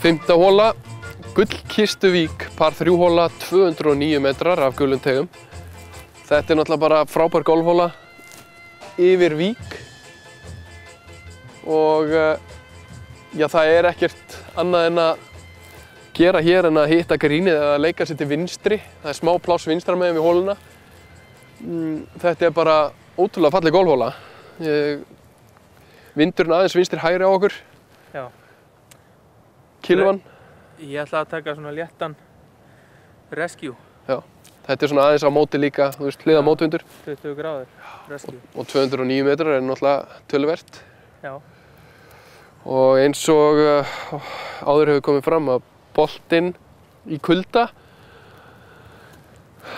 5. hóla, Gullkistuvík, par 3 hóla, 209 metrar af gulum tegum. Þetta náttúrulega bara frábær golfhóla yfir vík og já, það ekkert annað en að gera hér en að hitta grínið eða leika sér til vinstri. Það smá pláss vinstra megin við hóluna. Þetta bara ótrúlega falleg golfhóla. Vindurinn aðeins vinstri hægri á okkur. Já. Kilvan. Ég ætla að taka svona léttan rescue. Já. Þetta svona aðeins á móti líka, þú veist, hliða mótvindur. 20 gráður rescue. Og 209 metrar náttúrulega töluvert. Já. Og eins og áður hefur komið fram að boltinn í kulda.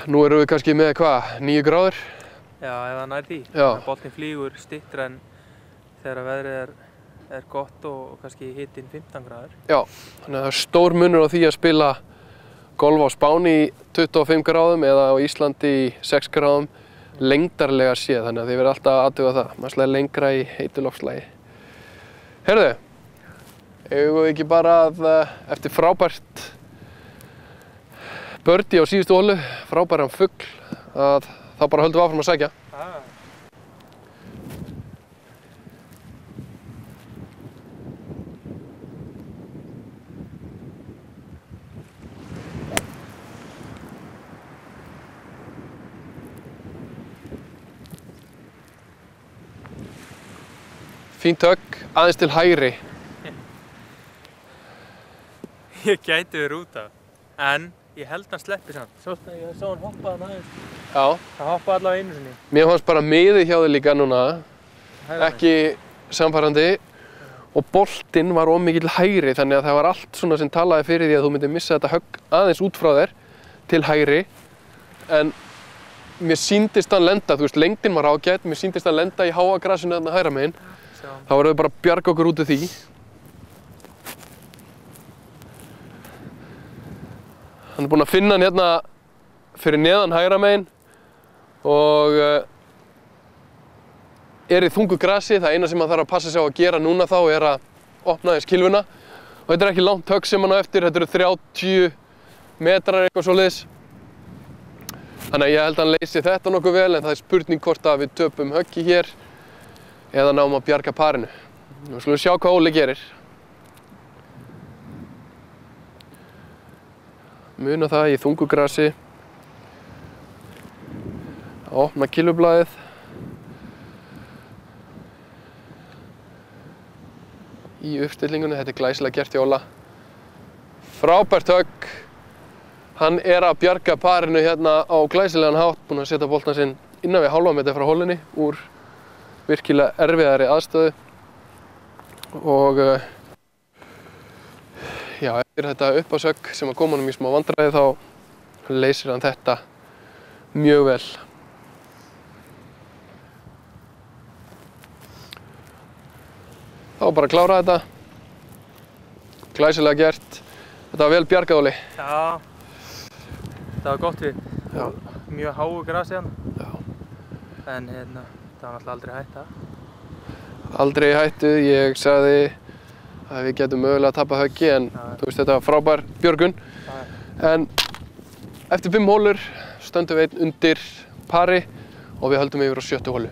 Nú erum við kannski með hvað, 9 gráður? Já, ef það nær því. Já. Boltinn flýgur styttra en þegar veðrið er gott og kannski hitinn 15 gráður. Já, þannig að það stór munur á því að spila golf á Spáni í 25 gráðum eða á Íslandi í 6 gráðum lengdarlega séð, þannig að þið verður alltaf að athuga það. Maður slæðir lengra í heitu loftslagi. Heyrðu, eigum við ekki bara að eftir frábært birdie á síðustu hólu, frábæran fugl, að þá bara höldum við áfram að sækja. Fínt högg, aðeins til hægri. Ég gæti verið út af, en ég held hann sleppi samt. Ég sá hann hoppa hann aðeins. Já. Það hoppaði allavega einu sinni. Mér fannst bara miðið hjá þig líka núna, ekki samfærandi, og boltinn var mikill hægri, þannig að það var allt svona sem talaði fyrir því að þú myndir missa þetta högg aðeins út frá þér til hægri, en mér sýndist hann lenda, þú veist, lengdin var ágætt, mér sýndist hann lenda í háa grasinu þarna hægra megin. Þá verðum við bara að bjarga okkur út af því. Hann búinn að finna hann hérna fyrir neðan hægra megin og í þungu grasi. Það eina sem hann þarf að passa sig á að gera núna þá að opna þess kilvuna. Og þetta ekki langt högg sem hann á eftir, þetta eru 30 metrar eitthvað svoleiðis. Þannig að ég held að hann leysi þetta nokkuð vel, en það spurning hvort að við töpum höggi hér eða náum að bjarga parinu. Nú skulum við sjá hvað Óli gerir. Muna það í þungu grasi. Að opna kilvublaðið. Í uppstillingunni, þetta glæsilega gert hjá Óla. Frábært högg. Hann að bjarga parinu hérna á glæsilegan hátt, búinn að setja boltann sinn innan við hálfa metra frá holunni úr virkilega erfiðari aðstöðu og já, eftir þetta uppásögg sem að koma honum í smá vandræði þá leysir hann þetta mjög vel. Þá bara að klára þetta. Glæsilega gert. Þetta var vel bjargað, Óli. Já, þetta var gott við. Já. Mjög háu grasi hann. Já. En hérna, það var náttúrulega aldrei hætta. Aldrei hættu, ég sagði að við getum mögulega að tapa höggi, en þú veist, þetta var frábær björgun. En eftir 5 hólur stöndum við einn undir pari og við höldum yfir á 7. hólu.